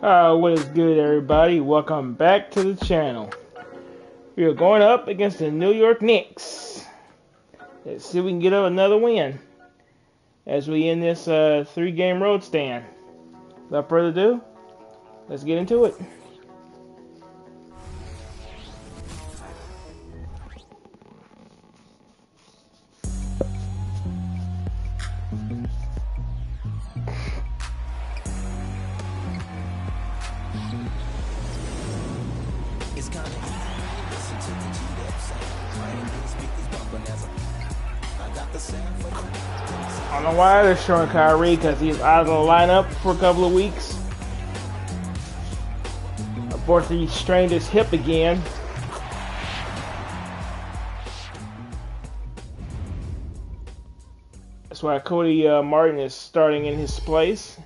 What is good, everybody? Welcome back to the channel. We are going up against the New York Knicks. Let's see if we can get another win as we end this 3-game road stand. Without further ado, let's get into it. I don't know why they're showing Kyrie, because he's out of the lineup for a couple of weeks. Unfortunately, he strained his hip again. That's why Cody Martin is starting in his place.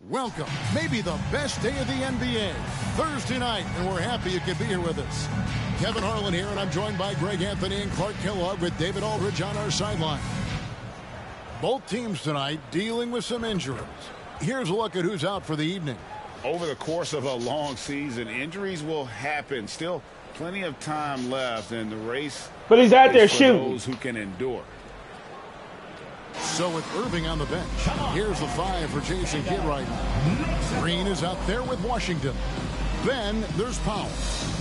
Welcome, maybe the best day of the NBA, Thursday night, and we're happy you could be here with us. Kevin Harlan here, and I'm joined by Greg Anthony and Clark Kellogg with David Aldridge on our sideline. Both teams tonight dealing with some injuries. Here's a look at who's out for the evening. Over the course of a long season, injuries will happen. Still plenty of time left, and the race but he's out there for shooting. Those who can endure. So with Irving on the bench, here's the 5 for Jason Kidd right now. Green is out there with Washington. Then there's Powell.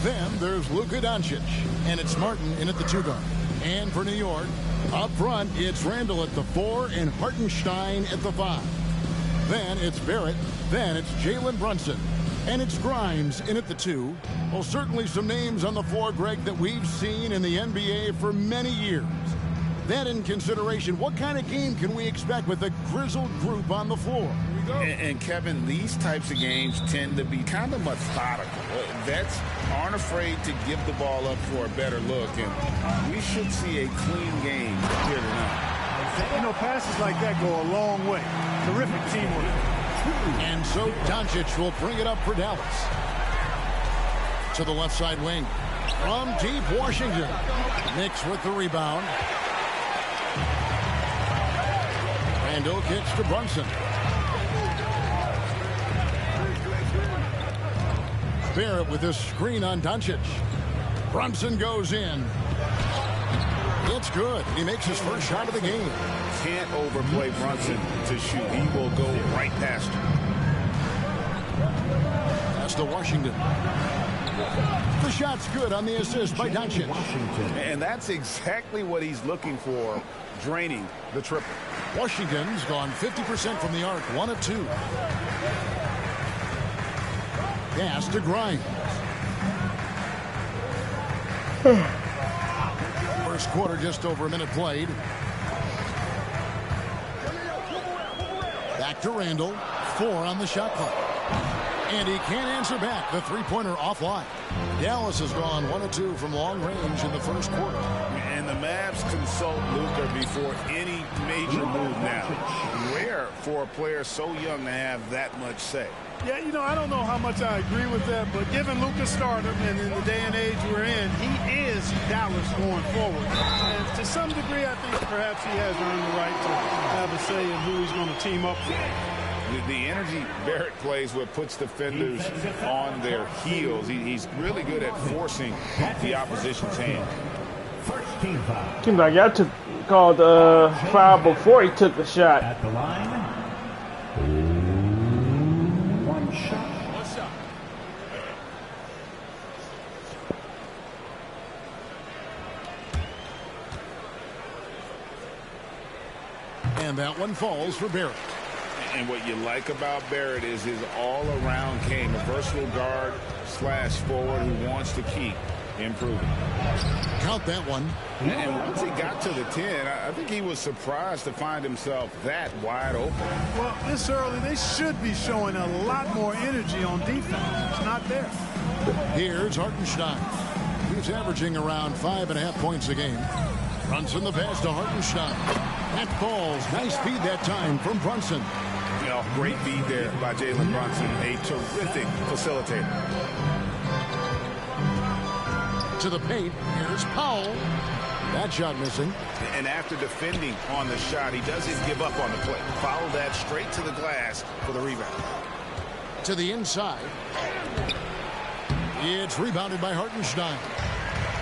Then there's Luka Doncic. And it's Martin in at the 2 guard. And for New York, up front, it's Randall at the 4 and Hartenstein at the 5. Then it's Barrett. Then it's Jalen Brunson. And it's Grimes in at the 2. Well, certainly some names on the floor, Greg, that we've seen in the NBA for many years. That in consideration, what kind of game can we expect with a grizzled group on the floor? Here we go. And Kevin, these types of games tend to be kind of methodical. Vets aren't afraid to give the ball up for a better look, and we should see a clean game here tonight. You know, passes like that go a long way. Terrific teamwork. And so Doncic will bring it up for Dallas. To the left side wing. From deep Washington. Knicks with the rebound. Randall kicks to Brunson. Barrett with his screen on Doncic. Brunson goes in. It's good. He makes his first shot of the game. Can't overplay Brunson to shoot. He will go right past him. Pass to Washington. The shot's good on the assist by Doncic. And that's exactly what he's looking for, draining the triple. Washington's gone 50% from the arc, 1 of 2. Pass to Grimes. First quarter, just over a minute played. Back to Randall. 4 on the shot clock. And he can't answer back. The three-pointer offline. Dallas has gone 1 of 2 from long range in the first quarter. And the Mavs consult Luka before any major move now. Rare for a player so young to have that much say. Yeah, you know, I don't know how much I agree with that, but given Luka's stardom and in the day and age we're in, he is Dallas going forward. And to some degree, I think perhaps he has earned the right to have a say in who he's going to team up with. The energy Barrett plays with puts defenders on their heels. He's really good at forcing the opposition's hand. Seems like y'all called foul before he took the shot. At the line, 1 shot. And that one falls for Barrett. And what you like about Barrett is his all-around game, a versatile guard / forward who wants to keep improving. Count that one. And once he got to the 10, I think he was surprised to find himself that wide open. Well, this early, they should be showing a lot more energy on defense. It's not there. Here's Hartenstein. He's averaging around 5.5 points a game. Brunson the pass to Hartenstein. That falls. Nice feed that time from Brunson. You know, great feed there by Jalen Brunson. A terrific facilitator. To the paint. Here's Powell. That shot missing. And after defending on the shot, he doesn't give up on the play. Follow that straight to the glass for the rebound. To the inside. It's rebounded by Hartenstein.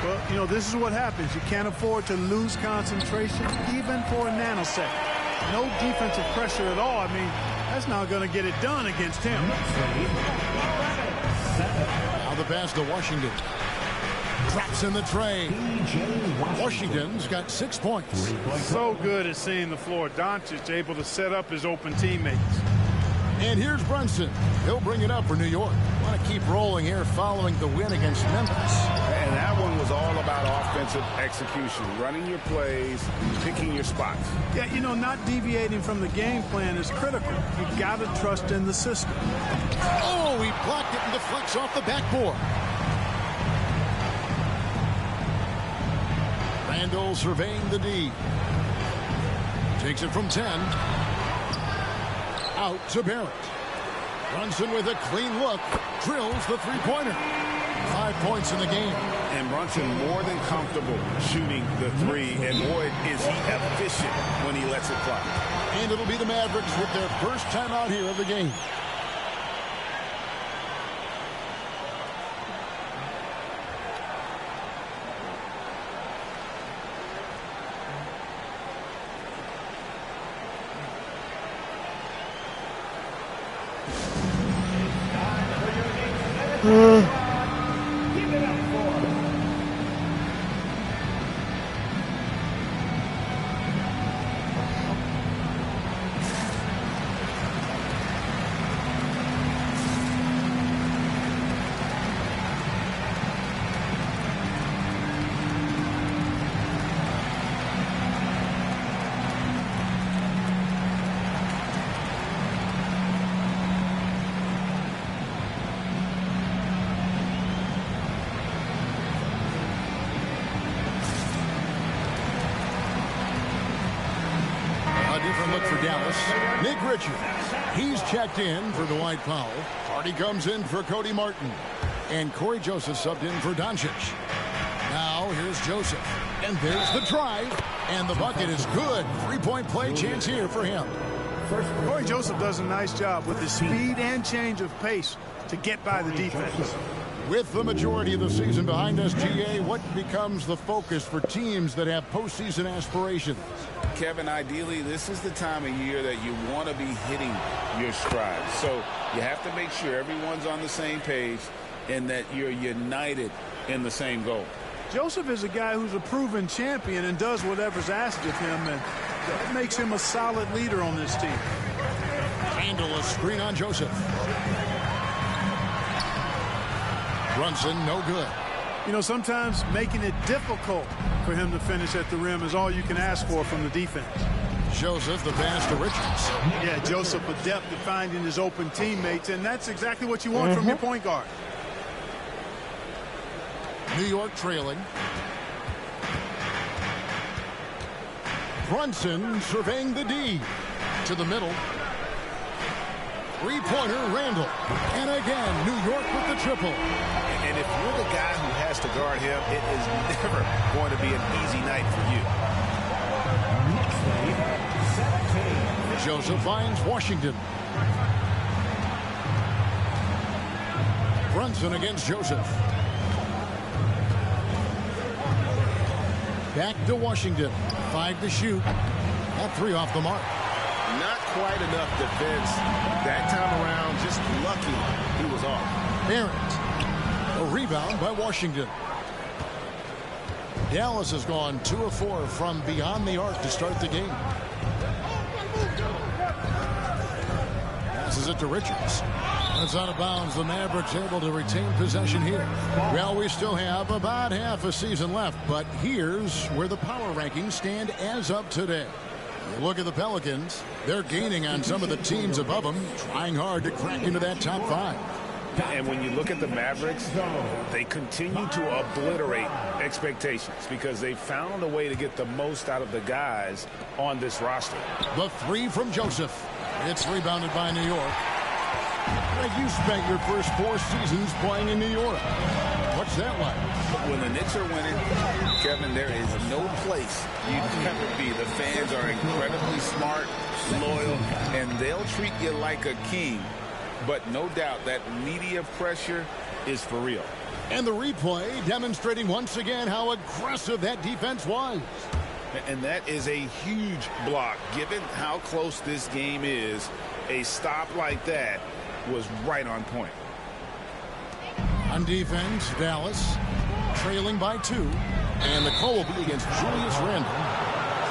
Well, you know, this is what happens. You can't afford to lose concentration even for a nanosecond. No defensive pressure at all. I mean, that's not going to get it done against him. Now the pass to Washington. Drops in the tray. Washington's got 6 points. So good at seeing the floor. Doncic able to set up his open teammates. And here's Brunson. He'll bring it up for New York. Want to keep rolling here following the win against Memphis. And that one was all about offensive execution. Running your plays, picking your spots. Yeah, you know, not deviating from the game plan is critical. You got to trust in the system. Oh, he blocked it and deflects off the backboard. Randall surveying the D. Takes it from 10. Out to Barrett. Brunson with a clean look. Drills the three-pointer. 5 points in the game. And Brunson more than comfortable shooting the three. And boy, is he efficient when he lets it fly. And it'll be the Mavericks with their first time out here of the game. Look for Dallas. Nick Richards. He's checked in for Dwight Powell. Hardy comes in for Cody Martin. And Corey Joseph subbed in for Doncic. Now here's Joseph. And there's the drive. And the bucket is good. Three-point play chance here for him. Corey Joseph does a nice job with the speed and change of pace to get by the defense. With the majority of the season behind us, GA, what becomes the focus for teams that have postseason aspirations? Kevin, ideally, this is the time of year that you want to be hitting your stride. So you have to make sure everyone's on the same page and that you're united in the same goal. Joseph is a guy who's a proven champion and does whatever's asked of him, and that makes him a solid leader on this team. Handle a screen on Joseph. Brunson, no good. You know, sometimes making it difficult for him to finish at the rim is all you can ask for from the defense. Joseph, the pass to Richards. Yeah, Joseph adept at finding his open teammates, and that's exactly what you want from your point guard. New York trailing. Brunson surveying the D. To the middle. Three-pointer, Randall. And again, New York with the triple. And if you're the guy who has to guard him, it is never going to be an easy night for you. Joseph finds Washington. Brunson against Joseph. Back to Washington. 5 to shoot. That 3 off the mark. Not quite enough defense that time around. Just lucky he was off. Barrett. A rebound by Washington. Dallas has gone 2 of 4 from beyond the arc to start the game. Passes it to Richards. It's out of bounds. The Mavericks able to retain possession here. Well, we still have about half a season left, but here's where the power rankings stand as of today. You look at the Pelicans. They're gaining on some of the teams above them, trying hard to crack into that top 5. And when you look at the Mavericks, they continue to obliterate expectations because they found a way to get the most out of the guys on this roster. The 3 from Joseph. It's rebounded by New York. You spent your first 4 seasons playing in New York. What's that like? When the Knicks are winning, Kevin, there is no place you'd ever be. The fans are incredibly smart, loyal, and they'll treat you like a king. But no doubt that media pressure is for real. And the replay demonstrating once again how aggressive that defense was. And that is a huge block. Given how close this game is, a stop like that was right on point. On defense, Dallas trailing by 2. And the call will be against Julius Randle.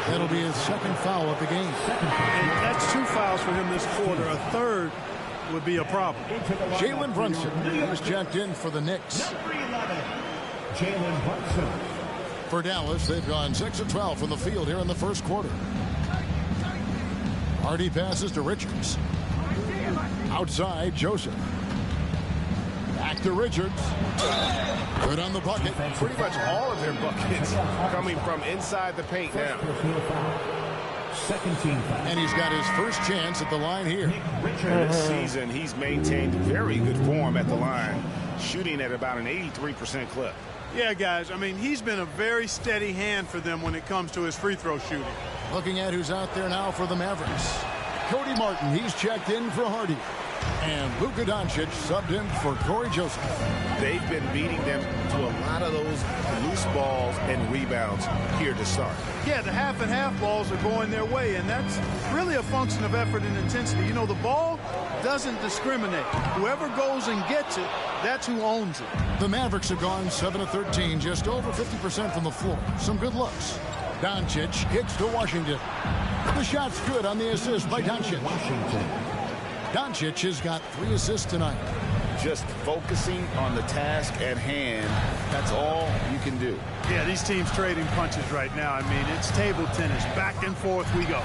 That'll be his second foul of the game. And that's 2 fouls for him this quarter. A third would be a problem. Jalen Brunson is checked in for the Knicks. Jalen Brunson. For Dallas, they've gone 6 of 12 from the field here in the first quarter. Hardy passes to Richards. Outside, Joseph. Back to Richards. Good on the bucket. Pretty much all of their buckets coming from inside the paint now. Second team foul. And he's got his first chance at the line here. This season, he's maintained very good form at the line, shooting at about an 83% clip. Yeah, guys, I mean, he's been a very steady hand for them when it comes to his free throw shooting. Looking at who's out there now for the Mavericks. Cody Martin, he's checked in for Hardy. And Luka Doncic subbed in for Corey Joseph. They've been beating them to a lot of those loose balls and rebounds here to start. Yeah, the half and half balls are going their way, and that's really a function of effort and intensity. You know, the ball doesn't discriminate. Whoever goes and gets it, that's who owns it. The Mavericks have gone 7 of 13, just over 50% from the floor. Some good looks. Doncic hits to Washington. The shot's good on the assist by Doncic. Doncic has got 3 assists tonight. Just focusing on the task at hand, that's all you can do. Yeah, these teams trading punches right now. I mean, it's table tennis. Back and forth we go.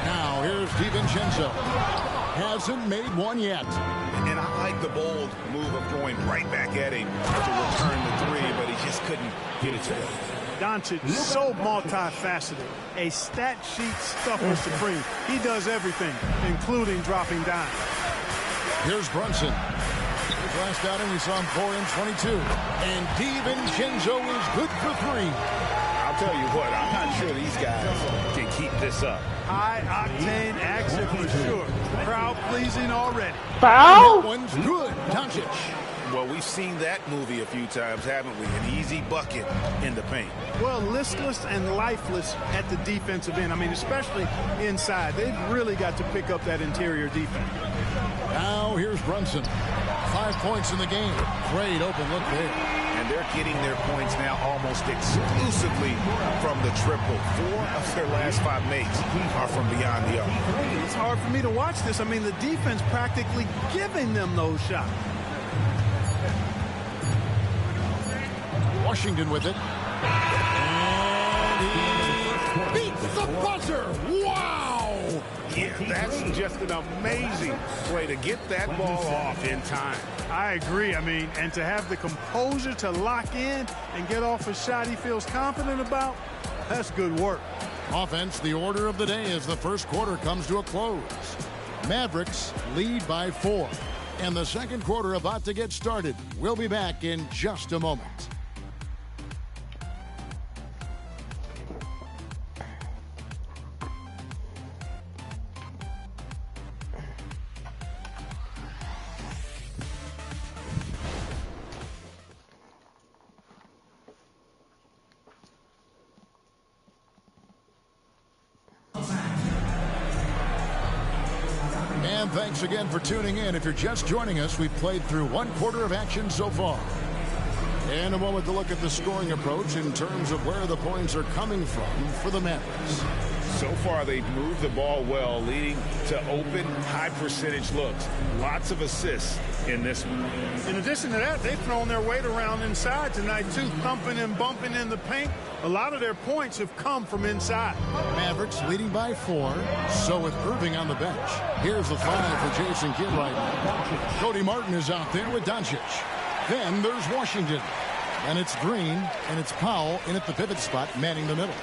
Now, here's DiVincenzo. Hasn't made one yet. And I like the bold move of going right back at him to return the 3, but he just couldn't get it to him. Doncic, so multifaceted. A stat sheet stuffer supreme. He does everything, including dropping dimes. Here's Brunson. Last outing, we saw him pour in 22. And DiVincenzo is good for 3. I'll tell you what, I'm not sure these guys can keep this up. High-octane action for sure. Crowd-pleasing already. Foul? That one's good. Doncic. Well, we've seen that movie a few times, haven't we? An easy bucket in the paint. Well, listless and lifeless at the defensive end. I mean, especially inside. They've really got to pick up that interior defense. Now here's Brunson. 5 points in the game. Great open look there. And they're getting their points now almost exclusively from the triple. 4 of their last 5 makes are from beyond the arc. It's hard for me to watch this. I mean, the defense practically giving them those shots. Washington with it. And he beats the buzzer. Wow! Yeah, that's just an amazing play to get that ball off in time. I agree. I mean, and to have the composure to lock in and get off a shot he feels confident about, that's good work. Offense, the order of the day as the first quarter comes to a close. Mavericks lead by 4. And the second quarter about to get started. We'll be back in just a moment. And thanks again for tuning in. If you're just joining us, we've played through 1 quarter of action so far. And a moment to look at the scoring approach in terms of where the points are coming from for the Mavericks. So far, they've moved the ball well, leading to open, high-percentage looks. Lots of assists in this one. In addition to that, they've thrown their weight around inside tonight, too, thumping and bumping in the paint. A lot of their points have come from inside. Mavericks leading by 4. So with Irving on the bench. Here's the 5 for Jason Kidd right now. Cody Martin is out there with Doncic. Then there's Washington. And it's Green, and it's Powell in at the pivot spot, manning the middle.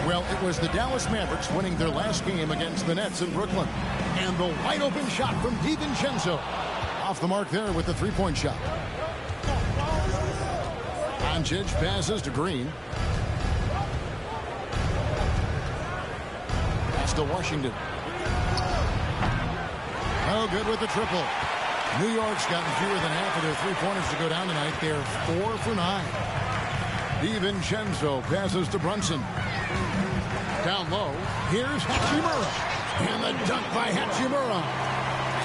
Well, it was the Dallas Mavericks winning their last game against the Nets in Brooklyn. And the wide open shot from DiVincenzo. Off the mark there with the 3-point shot. Doncic passes to Green. Pass to Washington. Oh, good with the triple. New York's gotten fewer than half of their three-pointers to go down tonight. They're 4 for 9. DiVincenzo passes to Brunson. Down low, here's Hachimura. And the dunk by Hachimura.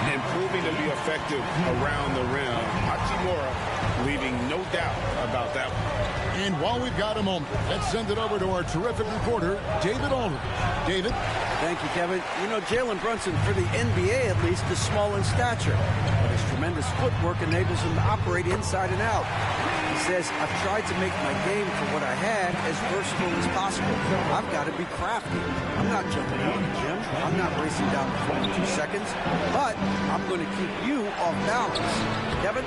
And proving to be effective around the rim. Hachimura leaving no doubt about that one. And while we've got a moment, let's send it over to our terrific reporter, David Aldridge. David? Thank you, Kevin. You know, Jalen Brunson, for the NBA at least, is small in stature. But his tremendous footwork enables him to operate inside and out. He says, I've tried to make my game for what I had as versatile as possible. I've got to be crafty. I'm not jumping out of the gym. I'm not racing down to 42 seconds. But I'm going to keep you off balance. Kevin?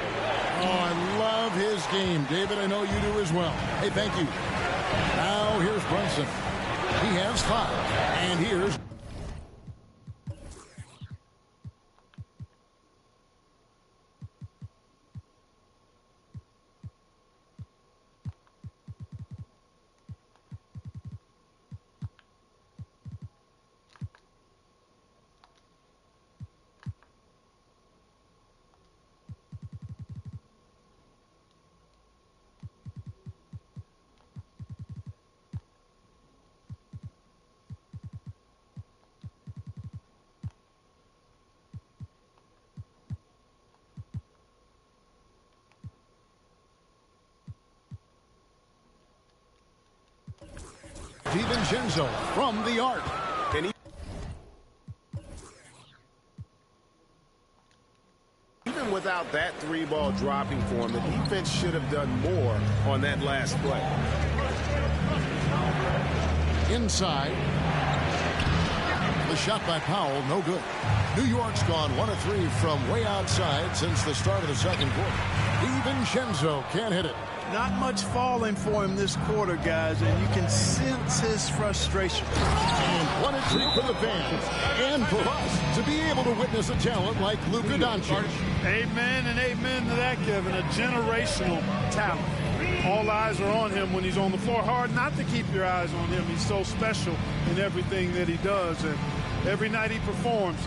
Oh, I love his game. David, I know you do as well. Hey, thank you. Now, here's Brunson. He has 5. And here's... DiVincenzo from the arc. And even without that 3-ball dropping for him, the defense should have done more on that last play. Inside. The shot by Powell, no good. New York's gone 1 of 3 from way outside since the start of the second quarter. DiVincenzo can't hit it. Not much falling for him this quarter, guys, and you can sense his frustration. And what a treat for the fans and for us to be able to witness a talent like Luka Doncic. Amen and amen to that, Kevin. A generational talent. All eyes are on him when he's on the floor. Hard not to keep your eyes on him. He's so special in everything that he does, and every night he performs,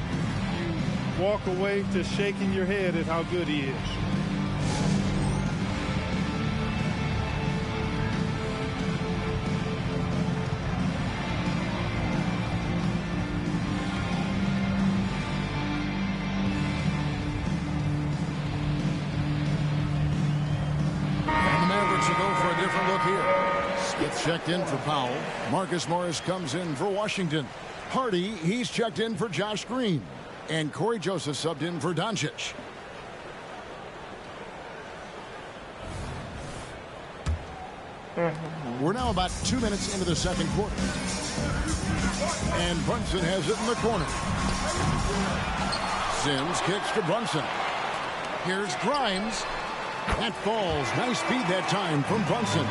you walk away to shaking your head at how good he is. Checked in for Powell. Marcus Morris comes in for Washington. Hardy, he's checked in for Josh Green. And Corey Joseph subbed in for Doncic. We're now about 2 minutes into the second quarter. And Brunson has it in the corner. Sims kicks to Brunson. Here's Grimes. That falls. Nice speed that time from Brunson.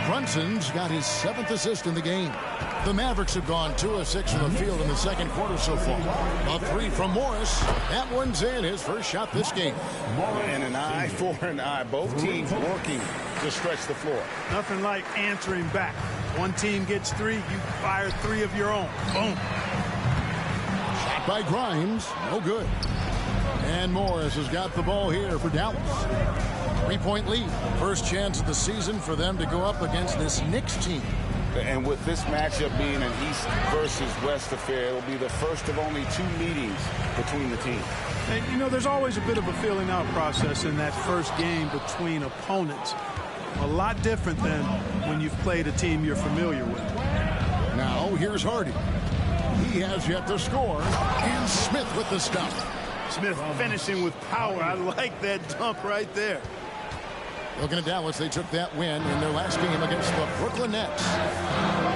Brunson's got his 7th assist in the game. The Mavericks have gone 2 of 6 from the field in the second quarter so far. A 3 from Morris. That one's in, his first shot this game. And an eye for an eye. Both teams working to stretch the floor. Nothing like answering back. One team gets 3, you fire 3 of your own. Boom. Shot by Grimes. No good. And Morris has got the ball here for Dallas. 3-point lead. First chance of the season for them to go up against this Knicks team. And with this matchup being an East versus West affair, it'll be the first of only 2 meetings between the teams. And, you know, there's always a bit of a feeling out process in that first game between opponents. A lot different than when you've played a team you're familiar with. Now, here's Hardy. He has yet to score. And Smith with the stop. Smith finishing with power. I like that dunk right there. Looking at Dallas, they took that win in their last game against the Brooklyn Nets.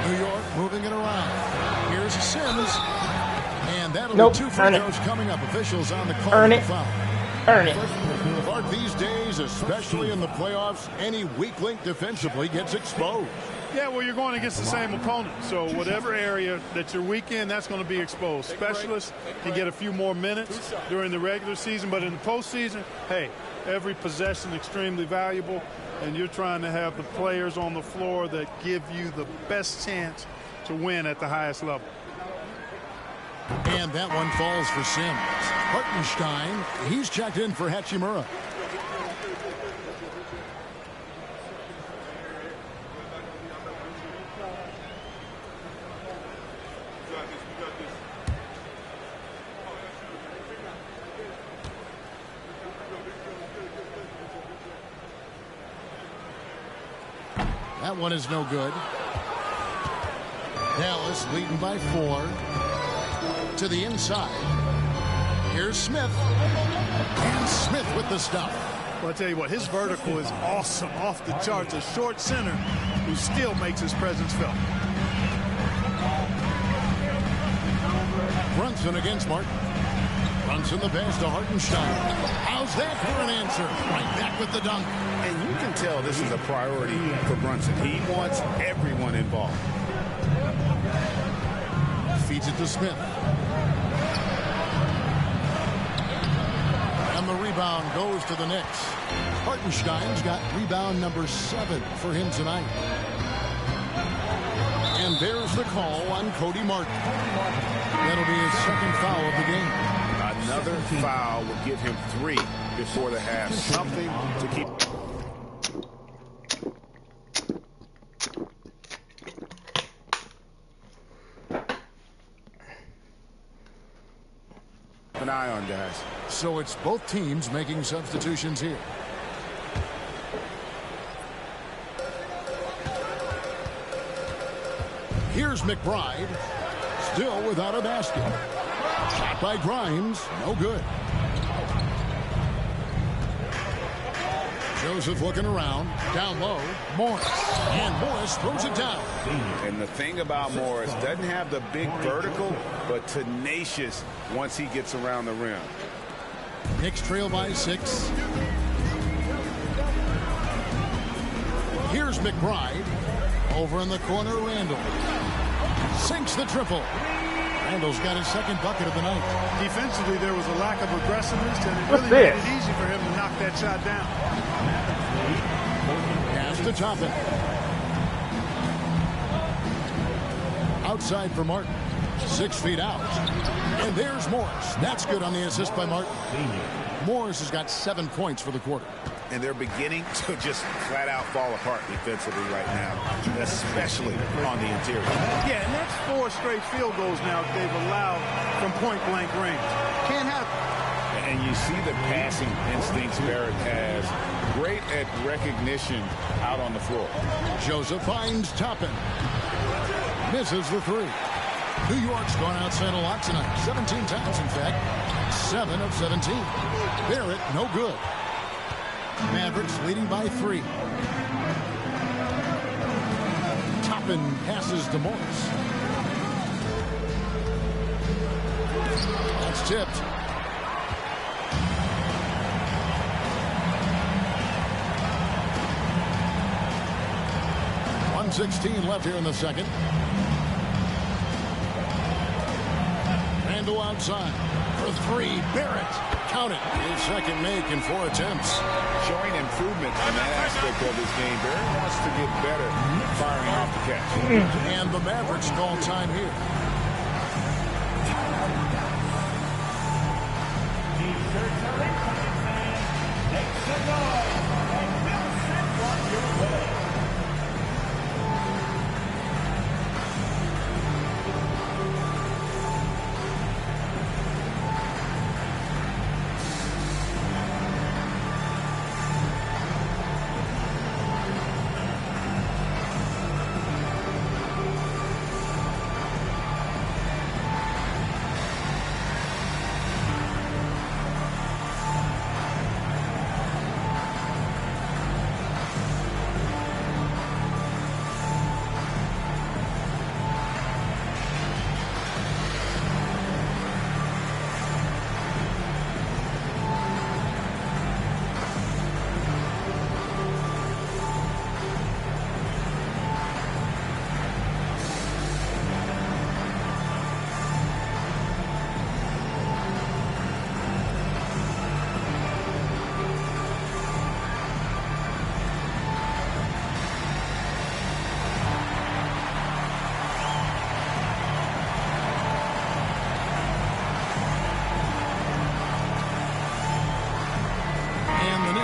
New York moving it around. Here's Sims. And that'll be 2 free throws coming up. Officials on the call. Earn it. Foul. Earn it. But these days, especially in the playoffs, any weak link defensively gets exposed. Yeah, well, you're going against the same opponent. So whatever area that you're weak in, that's going to be exposed. Specialists can get a few more minutes during the regular season, but in the postseason, hey, every possession extremely valuable. and you're trying to have the players on the floor that give you the best chance to win at the highest level. And that one falls for Sims. Hartenstein, he's checked in for Hachimura. That one is no good. Dallas leading by 4. To the inside. Here's Smith. And Smith with the stop. Well, I tell you what, his vertical is awesome, off the charts. A short center who still makes his presence felt. Brunson against Martin. Brunson the pass to Hartenstein. How's that for an answer? Right back with the dunk. And you can tell this is a priority for Brunson. He wants everyone involved. Feeds it to Smith. And the rebound goes to the Knicks. Hartenstein's got rebound number 7 for him tonight. And there's the call on Cody Martin. That'll be his second foul of the game. Another foul will give him 3 before the half. Something to keep an eye on, guys. So it's both teams making substitutions here. Here's McBride, still without a basket. Shot by Grimes, no good. Joseph looking around, down low, Morris, and Morris throws it down. And the thing about Morris, doesn't have the big vertical, but tenacious once he gets around the rim. Knicks trail by 6. Here's McBride. Over in the corner, Randall. Sinks the triple. Randall's got his second bucket of the night. Defensively, there was a lack of aggressiveness, and it really made it easy for him to knock that shot down. Pass to Toppin. Outside for Martin. 6 feet out. And there's Morris. That's good on the assist by Martin. Morris has got 7 points for the quarter. And they're beginning to just flat out fall apart defensively right now, especially on the interior. Yeah, and that's 4 straight field goals now they've allowed from point-blank range. Can't happen. And you see the passing instincts Barrett has. Great at recognition out on the floor. Joseph finds Toppin. Misses the 3. New York's gone outside a lot tonight. 17 times, in fact. 7 of 17. Barrett, no good. Mavericks leading by 3. Toppin passes to Morris. That's tipped. .116 left here in the second. Randall outside for 3. Barrett. Count it. His second make in 4 attempts. Showing improvement in that aspect of his game. Barrett wants to get better firing off the catch. And the Mavericks call time here.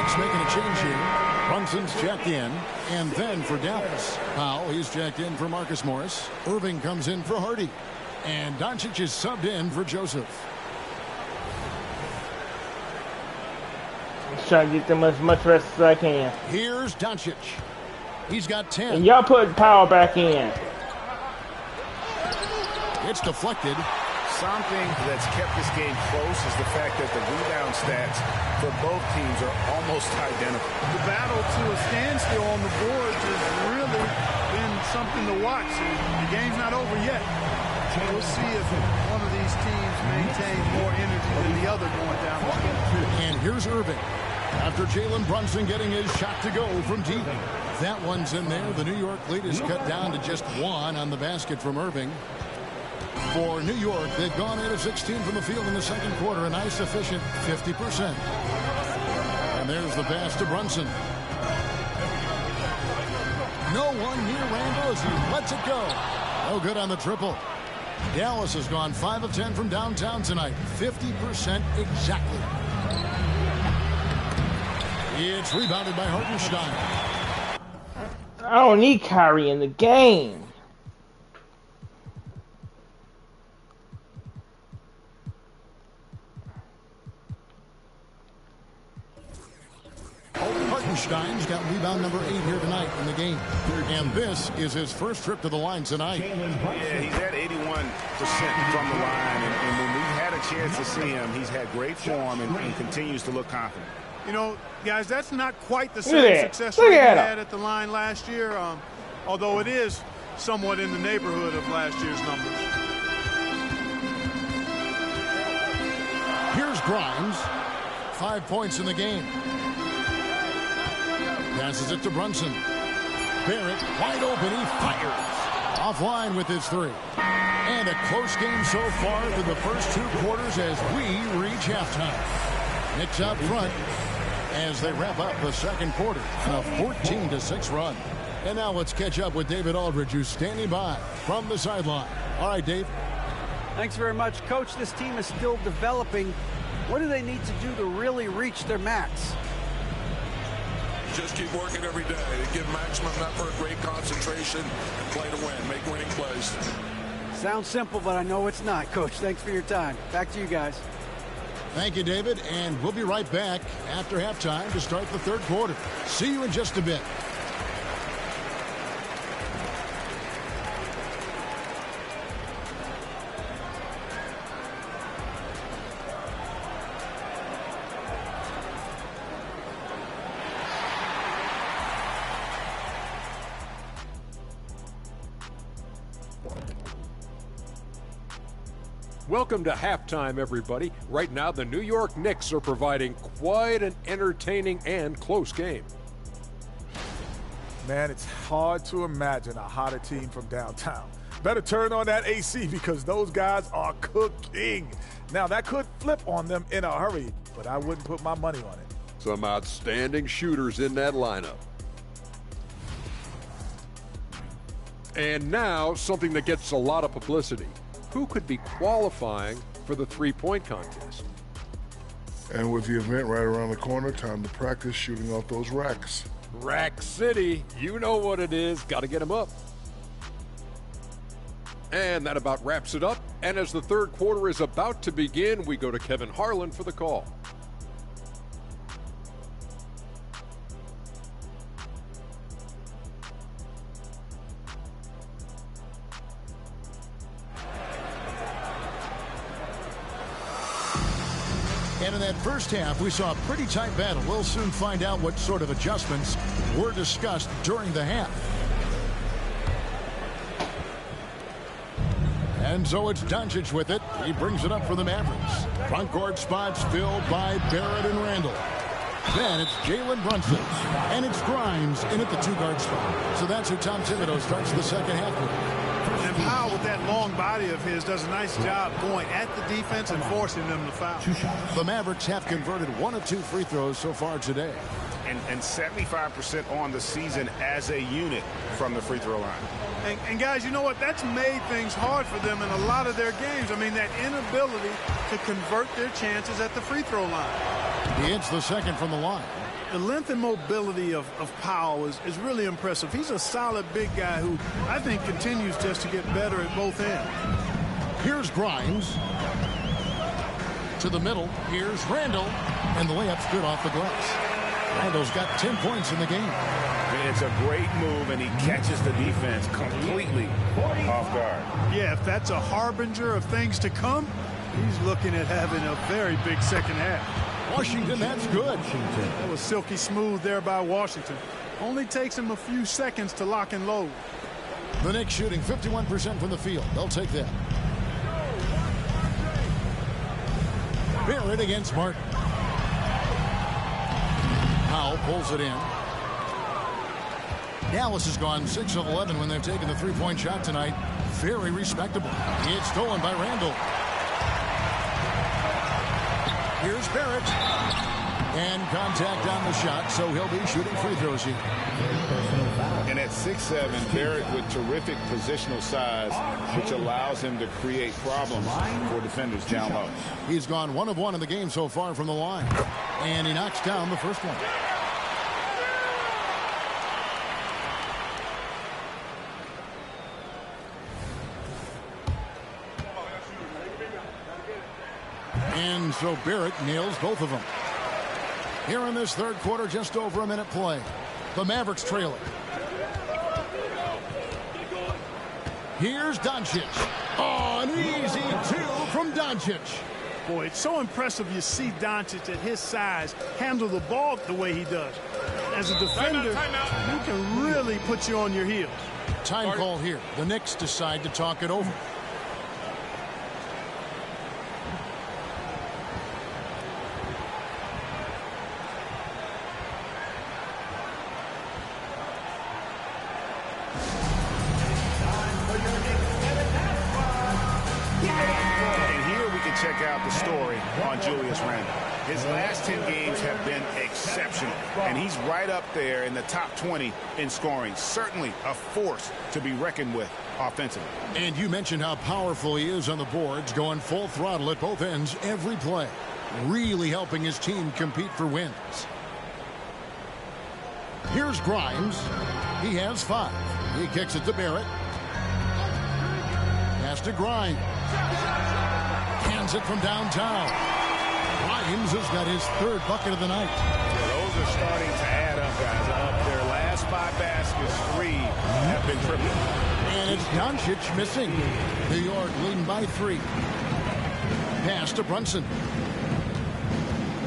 Knicks making a change here. Brunson's checked in, and then for Dallas, Powell, he's checked in for Marcus Morris. Irving comes in for Hardy, and Doncic is subbed in for Joseph. I'm trying to get them as much rest as I can. Here's Doncic. He's got 10. And y'all put Powell back in. It's deflected. Something that's kept this game close is the fact that the rebound stats for both teams are almost identical. The battle to a standstill on the boards has really been something to watch. The game's not over yet. We'll see if one of these teams maintains more energy than the other going down the stretch. And here's Irving. After Jalen Brunson getting his shot to go from deep. That one's in there. The New York lead is cut down to just 1 on the basket from Irving. For New York, they've gone 8 of 16 from the field in the second quarter, a nice efficient 50%. And there's the pass to Brunson. No one near Randall as he lets it go. No good on the triple. Dallas has gone 5 of 10 from downtown tonight, 50% exactly. It's rebounded by Hartenstein. I don't need Kyrie in the game. Hartenstein's got rebound number 8 here tonight in the game. And this is his first trip to the line tonight. Yeah, he's at 81% from the line. And when we've had a chance to see him, he's had great form and continues to look confident. You know, guys, that's not quite the same success rate he had at the line last year, although it is somewhat in the neighborhood of last year's numbers. Here's Grimes. 5 points in the game. Passes it to Brunson. Barrett wide open. He fires. Offline with his 3. And a close game so far through the first 2 quarters as we reach halftime. Knicks out front as they wrap up the second quarter on a 14-6 run. And now let's catch up with David Aldridge, who's standing by from the sideline. All right, Dave. Thanks very much, Coach. This team is still developing. What do they need to do to really reach their max? Just keep working every day. Give maximum effort, great concentration, and play to win. Make winning plays. Sounds simple, but I know it's not, Coach. Thanks for your time. Back to you guys. Thank you, David, and we'll be right back after halftime to start the third quarter. See you in just a bit. Welcome to halftime, everybody. Right now, the New York Knicks are providing quite an entertaining and close game. Man, it's hard to imagine a hotter team from downtown. Better turn on that AC because those guys are cooking. Now, that could flip on them in a hurry, but I wouldn't put my money on it. Some outstanding shooters in that lineup. And now, something that gets a lot of publicity. Who could be qualifying for the three-point contest? And with the event right around the corner, time to practice shooting off those racks. Rack City, you know what it is. Got to get them up. And that about wraps it up. And as the third quarter is about to begin, we go to Kevin Harlan for the call. And in that first half, we saw a pretty tight battle. We'll soon find out what sort of adjustments were discussed during the half. And so it's Doncic with it. He brings it up for the Mavericks. Front court spots filled by Barrett and Randall. Then it's Jalen Brunson. And it's Grimes in at the 2-guard spot. So that's who Tom Thibodeau starts the second half with. And Powell, with that long body of his, does a nice job going at the defense and forcing them to foul. The Mavericks have converted 1 of 2 free throws so far today. And 75% on the season as a unit from the free throw line. And guys, you know what? That's made things hard for them in a lot of their games. I mean, that inability to convert their chances at the free throw line. He hits the second from the line. The length and mobility of Powell is really impressive. He's a solid big guy who I think continues just to get better at both ends. Here's Grimes. To the middle. Here's Randall. And the layup's good off the glass. Randall's got 10 points in the game. It's a great move, and he catches the defense completely off guard. Yeah, if that's a harbinger of things to come, he's looking at having a very big second half. Washington, that's good. That was silky smooth there by Washington. Only takes him a few seconds to lock and load. The Knicks shooting 51% from the field. They'll take that. Barrett against Martin. Powell pulls it in. Dallas has gone 6 of 11 when they've taken the three-point shot tonight. Very respectable. It's stolen by Randall. Here's Barrett. And contact on the shot, so he'll be shooting free throws here. And at 6'7", Barrett with terrific positional size, which allows him to create problems for defenders down low. He's gone 1 of 1 in the game so far from the line. And he knocks down the first one. And so Barrett nails both of them. Here in this third quarter, just over a minute play. The Mavericks trail it. Here's Doncic. Oh, an easy 2 from Doncic. Boy, it's so impressive you see Doncic at his size handle the ball the way he does. As a defender, he can really put you on your heels. Time call here. The Knicks decide to talk it over. Check out the story on Julius Randle. His last 10 games have been exceptional, and he's right up there in the top 20 in scoring. Certainly a force to be reckoned with offensively. And you mentioned how powerful he is on the boards, going full throttle at both ends every play. Really helping his team compete for wins. Here's Grimes. He has 5. He kicks it to Barrett. Pass to Grimes. Hands it from downtown. Grimes has got his 3rd bucket of the night. Yeah, those are starting to add up, guys. Up their last 5 baskets, 3 have been triple. And it's Doncic missing. New York leading by 3. Pass to Brunson.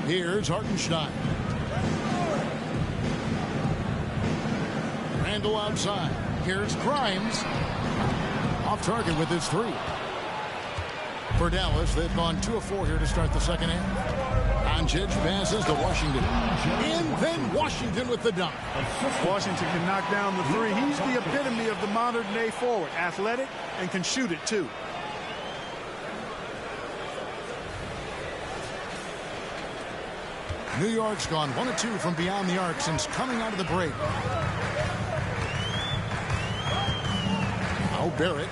Here's Hartenstein. Randall outside. Here's Grimes. Off target with his 3. For Dallas, they've gone 2 of 4 here to start the second half. Doncic passes to Washington. And then Washington with the dunk. Washington can knock down the 3. He's the epitome of the modern-day forward. Athletic and can shoot it, too. New York's gone 1 of 2 from beyond the arc since coming out of the break. Now Barrett,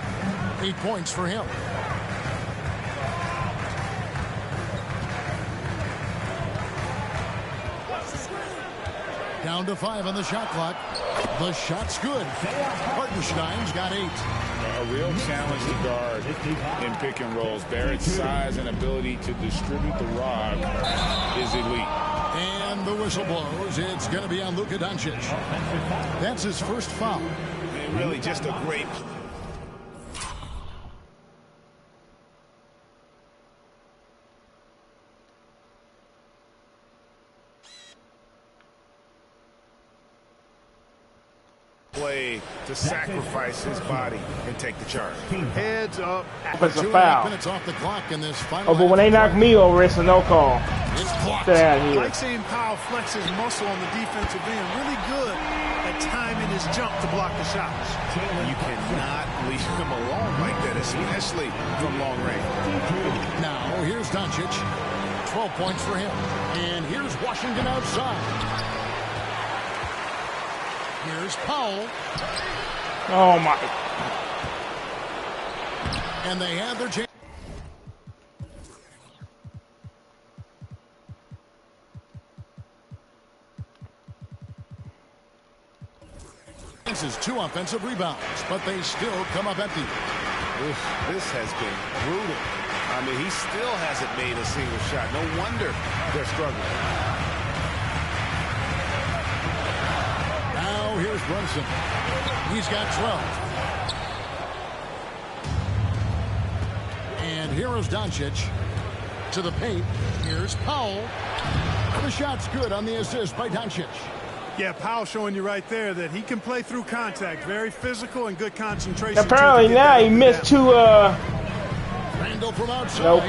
8 points for him. Down to 5 on the shot clock. The shot's good. Hartenstein's got 8. A real challenge to guard in pick and rolls. Barrett's size and ability to distribute the rock is elite. And the whistle blows. It's going to be on Luka Doncic. That's his first foul. And really just a great play to sacrifice his body and take the charge. Heads up. It's a foul. Minutes off the clock in this final. Oh, but when they knock me over, it's a no call. It's blocked. Stay out of here. I like seeing Powell flex his muscle on the defensive end. Really good at timing his jump to block the shots. You cannot leave him alone like that, especially from long range. Now, here's Doncic. 12 points for him. And here's Washington outside. Here's Powell. Oh, my. And they have their chance. offensive rebounds, but they still come up empty. This has been brutal. I mean, he still hasn't made a single shot. No wonder they're struggling. Now here's Brunson. He's got 12. And here is Doncic to the paint. Here's Powell. The shot's good on the assist by Doncic. Yeah, Powell showing you right there that he can play through contact. Very physical and good concentration. Apparently now he missed two. Randall from outside. Nope.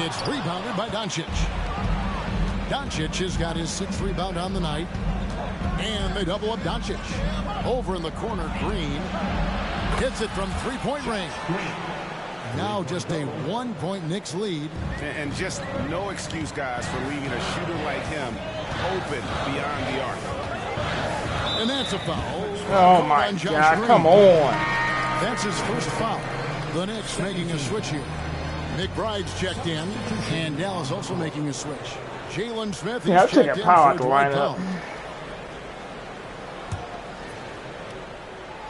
It's rebounded by Doncic. Doncic has got his 6th rebound on the night. And they double up Doncic. Over in the corner, Green hits it from 3-point range. Now just a 1-point Knicks lead. And just no excuse, guys, for leaving a shooter like him open beyond the arc. And that's a foul. Oh my God, come on. That's his first foul. The Knicks making a switch here. McBride's checked in, and Dallas also making a switch. Jalen Smith is Yeah, I took checked a in Powell for out the Dwight lineup. Powell.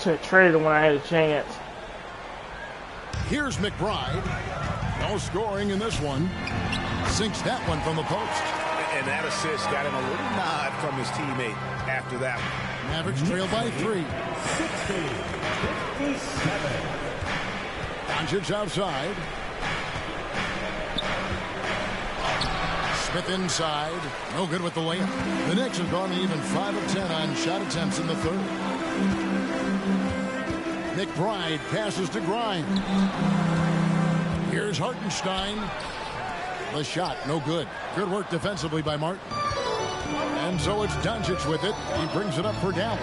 Should have traded when I had a chance. Here's McBride. No scoring in this one. Sinks that one from the post. And that assist got him a little nod from his teammate after that one. Mavericks trail by 3. 60-57. Doncic outside. Smith inside. No good with the layup. The Knicks have gone even 5 of 10 on shot attempts in the third. McBride passes to Grimes. Here's Hartenstein. The shot, no good. Good work defensively by Martin. And so it's Doncic with it. He brings it up for Dallas.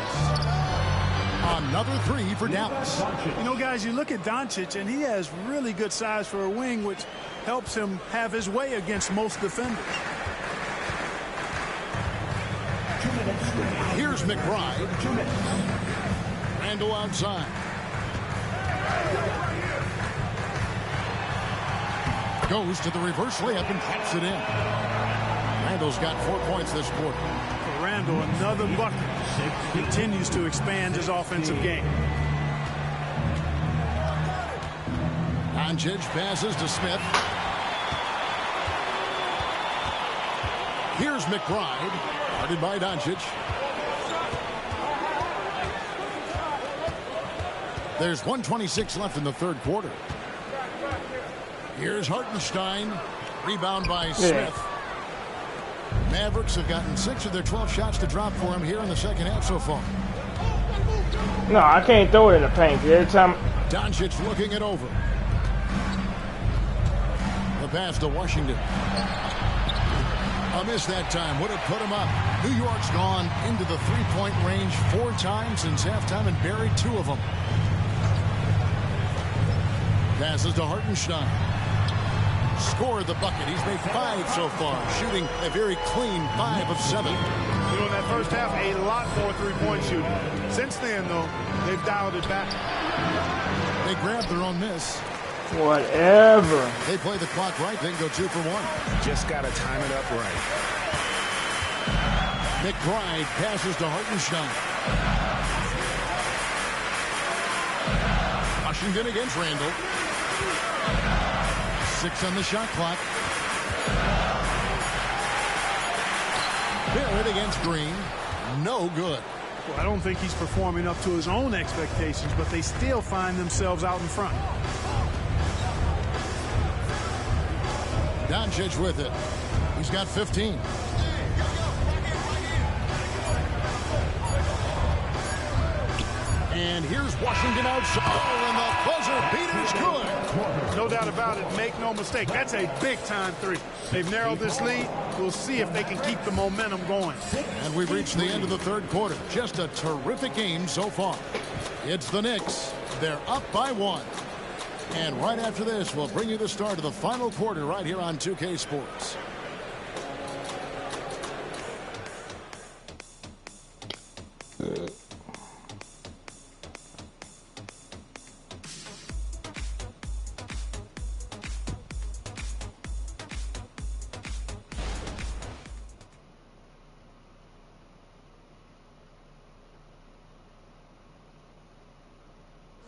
Another 3 for Dallas. You know, guys, you look at Doncic, and he has really good size for a wing, which helps him have his way against most defenders. Here's McBride. Randall outside. Goes to the reverse layup and taps it in. Randall's got 4 points this quarter. For Randall, another bucket. Continues to expand his offensive game. Doncic passes to Smith. Here's McBride. Guarded by Doncic. There's 1:26 left in the third quarter. Here's Hartenstein. Rebound by Smith. Mavericks have gotten 6 of their 12 shots to drop for him here in the second half so far. No, I can't throw it in the paint. Every time. Doncic looking it over. The pass to Washington. A miss that time would have put him up. New York's gone into the 3-point range 4 times since halftime and buried 2 of them. Passes to Hartenstein. Scored the bucket. He's made 5 so far, shooting a very clean 5 of 7. You know, in that first half, a lot more three-point shooting. Since then, though, they've dialed it back. They grabbed their own miss. Whatever. They play the clock right. They can go 2 for 1. Just got to time it up right. McBride passes to Hartenstein. Washington against Randall. 6 on the shot clock. Barrett against Green. No good. Well, I don't think he's performing up to his own expectations, but they still find themselves out in front. Doncic with it. He's got 15. And here's Washington outside. Oh, and the buzzer beater's good. No doubt about it. Make no mistake. That's a big-time 3. They've narrowed this lead. We'll see if they can keep the momentum going. And we've reached the end of the third quarter. Just a terrific game so far. It's the Knicks. They're up by 1. And right after this, we'll bring you the start of the final quarter right here on 2K Sports.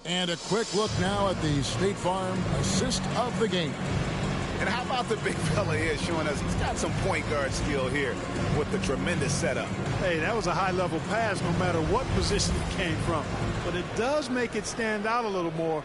And a quick look now at the State Farm assist of the game. And how about the big fella here showing us he's got some point guard skill here with the tremendous setup. Hey, that was a high-level pass no matter what position it came from. But it does make it stand out a little more.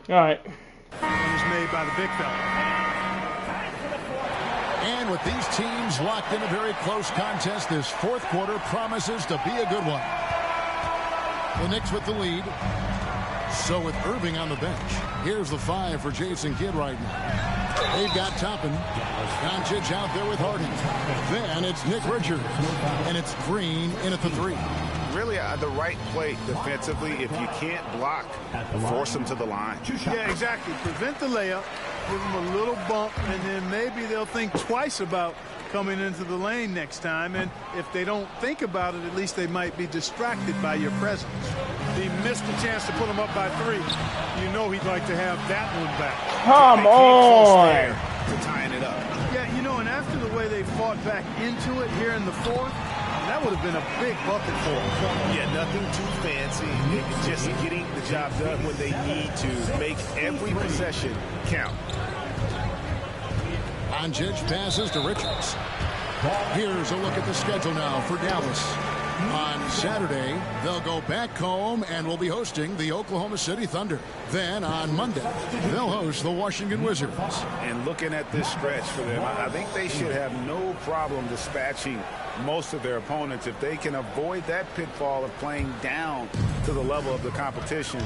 All right. One is made by the big fella. And with these teams locked in a very close contest, this fourth quarter promises to be a good one. The Knicks with the lead. So with Irving on the bench, here's the 5 for Jason Kidd right now. They've got Toppin. Doncic out there with Harden. Then it's Nick Richards. And it's Green in at the 3. Really the right play defensively. If you can't block, force them to the line. Yeah, exactly. Prevent the layup, give them a little bump, and then maybe they'll think twice about coming into the lane next time. And if they don't think about it, at least they might be distracted by your presence. He missed a chance to put him up by 3. You know he'd like to have that one back. Come on. To tying it up. Yeah, you know, and after the way they fought back into it here in the fourth, that would have been a big bucket for them. Yeah, nothing too fancy. It's just getting the job done when they need to. Make every possession count. Doncic passes to Richards. Here's a look at the schedule now for Dallas. On Saturday, they'll go back home and will be hosting the Oklahoma City Thunder. Then on Monday, they'll host the Washington Wizards. And looking at this stretch for them, I think they should have no problem dispatching most of their opponents if they can avoid that pitfall of playing down to the level of the competition.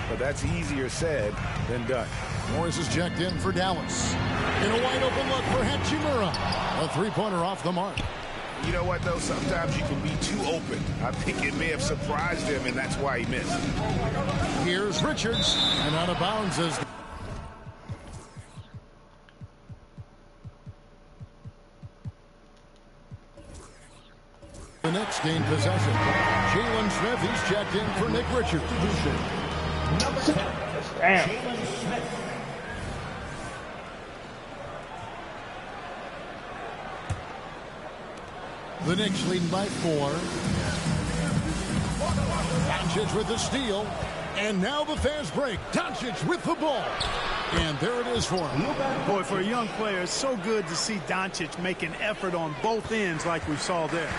But that's easier said than done. Morris is checked in for Dallas. In a wide open look for Hachimura. A three-pointer off the mark. You know what, though? Sometimes you can be too open. I think it may have surprised him, and that's why he missed. Here's Richards, and out of bounds is... The Knicks gain possession. Jalen Smith, he's checked in for Nick Richards. Number 10, Damn. Jalen Smith. The Knicks leading by 4. Doncic with the steal. And now the fast break. Doncic with the ball. And there it is for him. Boy, for a young player, it's so good to see Doncic make an effort on both ends like we saw there.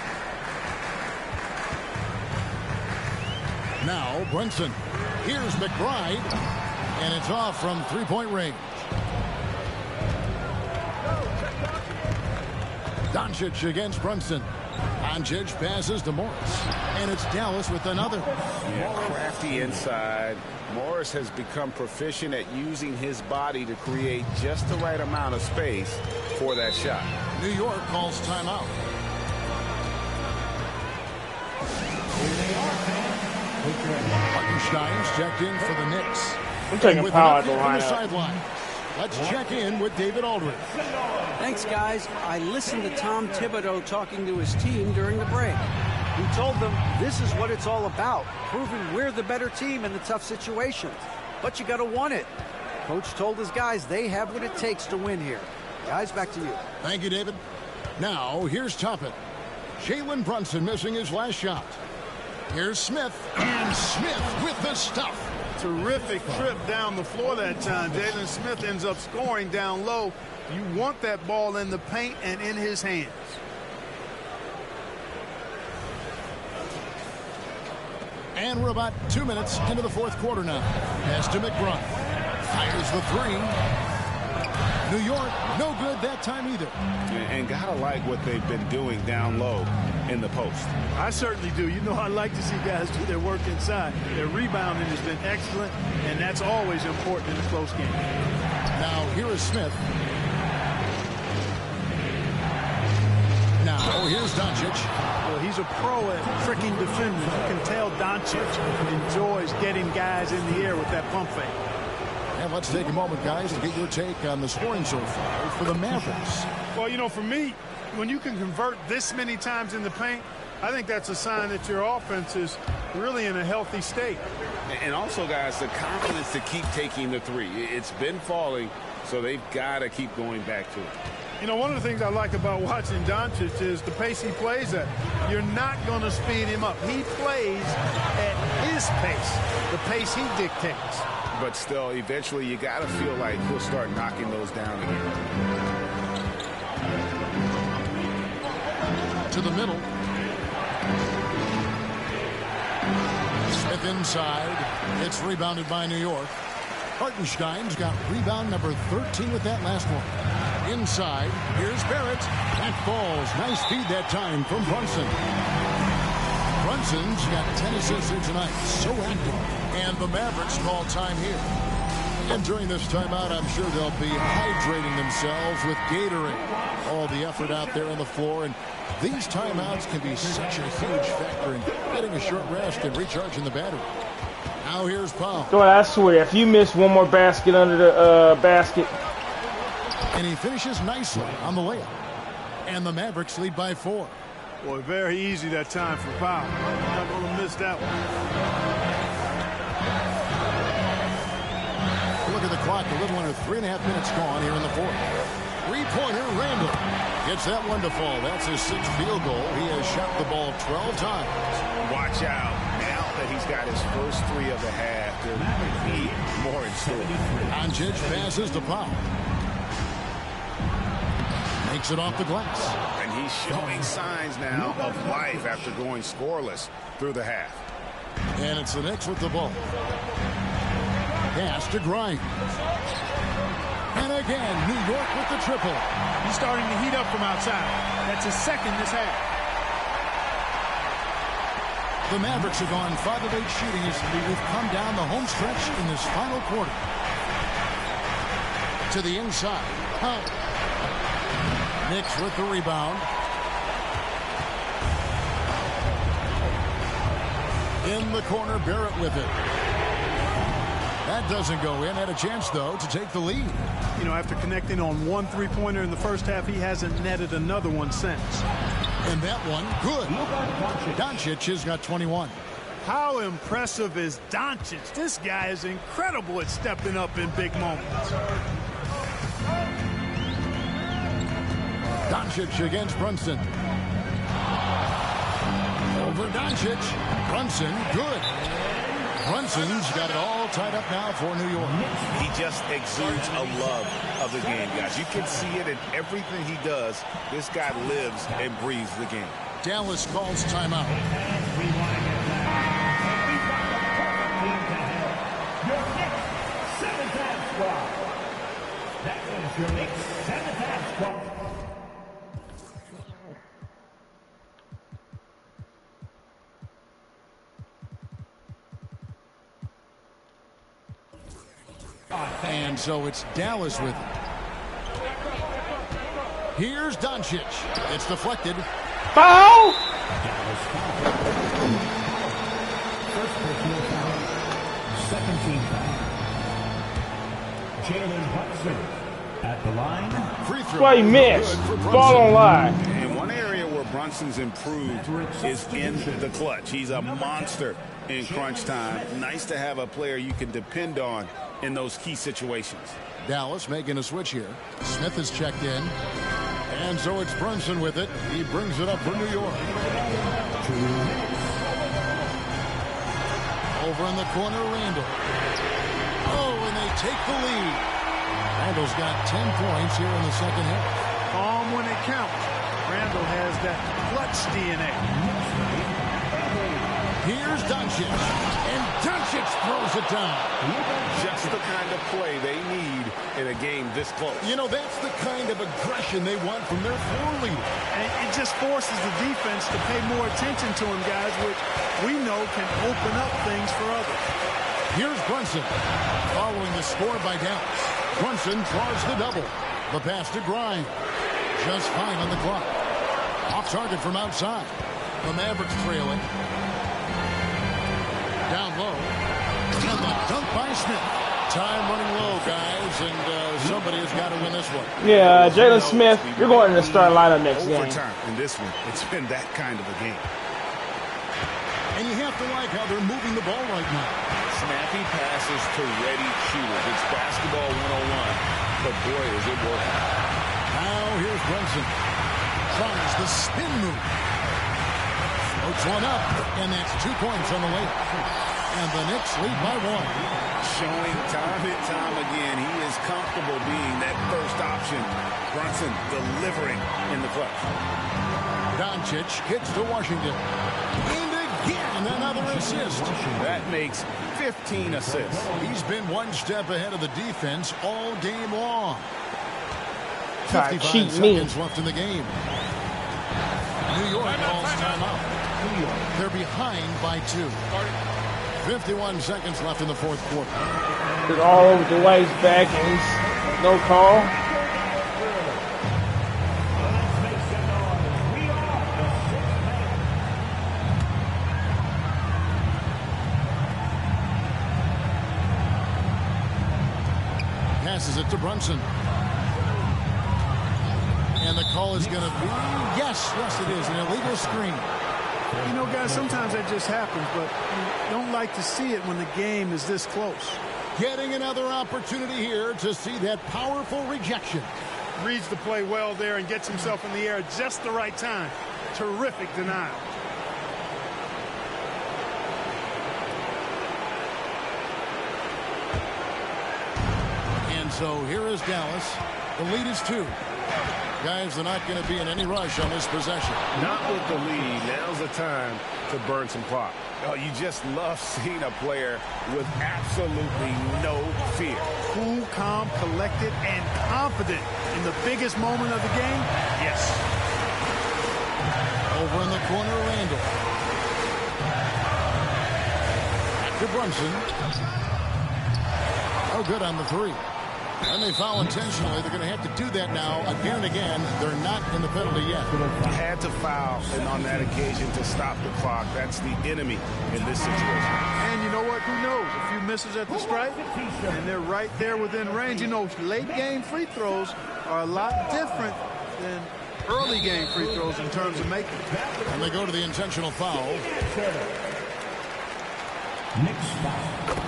Now Brunson. Here's McBride. And it's off from three-point range. Doncic against Brunson. Doncic passes to Morris. And it's Dallas with another. Yeah, crafty inside. Morris has become proficient at using his body to create just the right amount of space for that shot. New York calls timeout. Hartenstein's checked in for the Knicks. I'm taking With power an at the update from the lineup. sideline. Let's check in with David Aldridge. Thanks, guys. I listened to Tom Thibodeau talking to his team during the break. He told them this is what it's all about, proving we're the better team in the tough situations. But you got to want it. Coach told his guys they have what it takes to win here. Guys, back to you. Thank you, David. Now, here's Toppin. Jalen Brunson missing his last shot. Here's Smith. And Smith with the stuff. Terrific trip down the floor that time. Jalen Smith ends up scoring down low. You want that ball in the paint and in his hands. And we're about 2 minutes into the fourth quarter now. Pass to McBride. Fires the three. New York, no good that time either. And gotta like what they've been doing down low in the post. I certainly do. You know, I like to see guys do their work inside. Their rebounding has been excellent, and that's always important in a close game. Now, here is Smith. Now, here's Doncic. Well, he's a pro at tricking defenders. You can tell Doncic enjoys getting guys in the air with that pump fake. And let's take a moment, guys, to get your take on the scoring so far for the Mavericks. Well, you know, for me, when you can convert this many times in the paint, I think that's a sign that your offense is really in a healthy state. And also, guys, the confidence to keep taking the three. It's been falling, so they've got to keep going back to it. You know, one of the things I like about watching Doncic is the pace he plays at. You're not going to speed him up. He plays at his pace, the pace he dictates. But still, eventually, you got to feel like he'll start knocking those down again. To the middle. Smith inside. It's rebounded by New York. Hartenstein's got rebound number 13 with that last one. Inside, here's Barrett. That falls. Nice feed that time from Brunson. Brunson's got 10 assists here tonight. So active. And the Mavericks call time here. And during this timeout, I'm sure they'll be hydrating themselves with Gatorade. All the effort out there on the floor. And these timeouts can be such a huge factor in getting a short rest and recharging the battery. Now here's Powell. God, I swear, if you miss one more basket under the basket. And he finishes nicely on the layup. And the Mavericks lead by 4. Boy, very easy that time for Powell. Not going to miss that one. Look at the clock. A little under 3.5 minutes gone here in the fourth. Three-pointer, Randall. Gets that one to fall. That's his 6th field goal. He has shot the ball 12 times. Watch out. Now that he's got his first 3 of the half, there'll be more in store. Doncic passes to Powell. Makes it off the glass. And he's showing signs now of life after going scoreless through the half. And it's the Knicks with the ball. Pass to Grimes. And again, New York with the triple. He's starting to heat up from outside. That's his second this half. The Mavericks have gone 5 of 8 shooting as we've come down the home stretch in this final quarter. To the inside. Knicks with the rebound. In the corner, Barrett with it. That doesn't go in. Had a chance, though, to take the lead. You know, after connecting on 1 3-pointer in the first half, he hasn't netted another one since. And that one, good. Doncic has got 21. How impressive is Doncic? This guy is incredible at stepping up in big moments. Doncic against Brunson. Over Doncic. Brunson, good. Brunson's got it all tied up now for New York. He just exudes a love of the game, guys. You can see it in everything he does. This guy lives and breathes the game. Dallas calls timeout. Your Knicks 7th half squad. That was your Knicks 7th half squad. And so it's Dallas with it. Here's Doncic. It's deflected. Foul! First personal foul. Second team foul. Jalen Hudson at the line. Free throw. Why he missed? Ball on line. And one area where Brunson's improved is in the clutch. He's a monster in crunch time. Nice to have a player you can depend on in those key situations. Dallas making a switch here. Smith is checked in. And so it's Brunson with it. He brings it up for New York. Over in the corner, Randall. Oh, and they take the lead. Randall's got 10 points here in the second half. Calm when it counts. Randall has that clutch DNA. Here's Doncic. And Doncic throws it down. Just the kind of play they need in a game this close. You know, that's the kind of aggression they want from their floor leader. And it just forces the defense to pay more attention to him, guys, which we know can open up things for others. Here's Brunson. Following the score by Dallas. Brunson draws the double. The pass to Grimes. Just 5 on the clock. Off target from outside. The Mavericks trailing. Down low. And the dunk by Smith. Time running low, guys, and somebody has got to win this one. Yeah, Jalen Smith, you're going to the start lineup next game. Overtime in this one. It's been that kind of a game. And you have to like how they're moving the ball right now. Snappy passes to ready shooters. It's basketball 101. But boy, is it working. Now here's Brunson. Tries the spin move. Floats one up, and that's 2 points on the way. And the Knicks lead by 1. Showing time and time again he is comfortable being that first option. Brunson delivering in the clutch. Doncic hits to Washington. And again, another assist. That makes 15 assists. He's been one step ahead of the defense all game long. Try to 55 cheat seconds me. left in the game. New York calls timeout. They're behind by 2. 51 seconds left in the fourth quarter. It's all over Dwight's back, and he's no call. Passes it to Brunson. And the call is going to be, yes, it is, an illegal screen. You know, guys, sometimes that just happens, but you don't like to see it when the game is this close. Getting another opportunity here to see that powerful rejection. Reads the play well there and gets himself in the air at just the right time. Terrific denial. And so here is Dallas. The lead is 2. Guys, they're not going to be in any rush on this possession. Not with the lead. Now's the time to burn some clock. Oh, you just love seeing a player with absolutely no fear. Cool, calm, collected, and confident in the biggest moment of the game. Yes. Over in the corner, Randall. To Brunson. Oh, good on the 3. And they foul intentionally. They're going to have to do that now again and again. They're not in the penalty yet. Had to foul, and on that occasion to stop the clock. That's the enemy in this situation. And you know what? Who knows? A few misses at the stripe, and they're right there within range. You know, late game free throws are a lot different than early game free throws in terms of making. And they go to the intentional foul.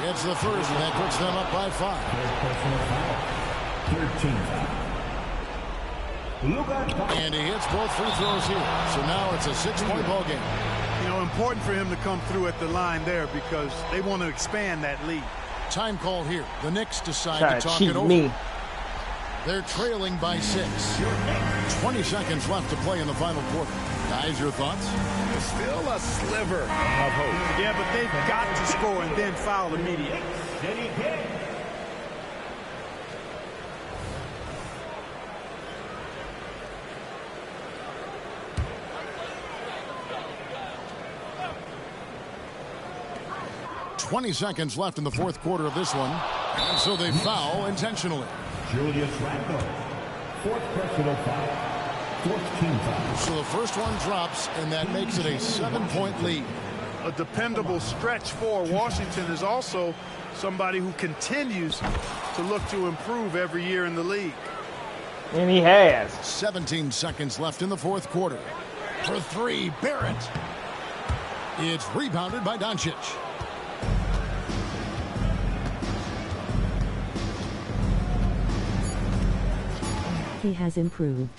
It's the first, and that puts them up by 5. 13. And he hits both free throws here. So now it's a 6-point ball game. You know, important for him to come through at the line there because they want to expand that lead. Time call here. The Knicks decide Try to to talk cheat it over. me. They're trailing by 6. 20 seconds left to play in the final quarter. Guys, your thoughts? Still a sliver of hope. Yeah, but they've got to score and then foul immediately. .20 seconds left in the fourth quarter of this one. And so they foul intentionally. Julius Randle, fourth personal foul. 14 fouls. So the first one drops, and that makes it a 7-point lead. A dependable stretch for Washington is also somebody who continues to look to improve every year in the league. And he has. 17 seconds left in the fourth quarter. For 3, Barrett. It's rebounded by Doncic. He has improved.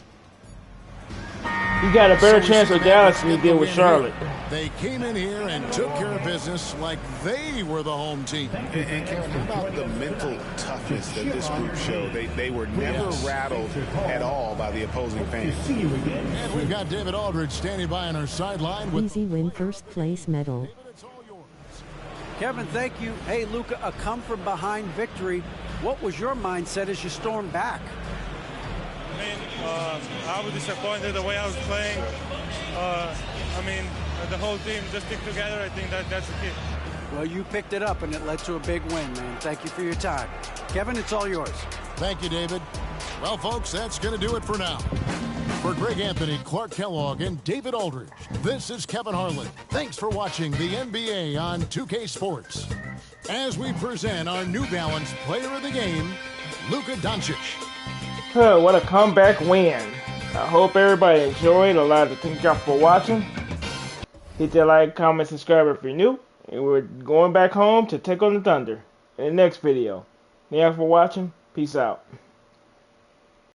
You got a better chance with Dallas than you did with Charlotte. They came in here and took care of business like they were the home team. And Kevin, how about the mental toughness that this group showed? They were never rattled at all by the opposing fans. And we've got David Aldridge standing by on our sideline with Easy win first place medal. Kevin, thank you. Hey, Luka, a come-from-behind victory. What was your mindset as you stormed back? I mean, I was disappointed the way I was playing. I mean, the whole team just stick together. I think that's the key. Well, you picked it up, and it led to a big win, man. Thank you for your time. Kevin, it's all yours. Thank you, David. Well, folks, that's going to do it for now. For Greg Anthony, Clark Kellogg, and David Aldridge, this is Kevin Harlan. Thanks for watching the NBA on 2K Sports. as we present our New Balance Player of the Game, Luka Doncic. Huh, what a comeback win. I hope everybody enjoyed. I'd like to thank y'all for watching. Hit that like, comment, subscribe if you're new. And we're going back home to take on the Thunder in the next video. Thank y'all for watching. Peace out.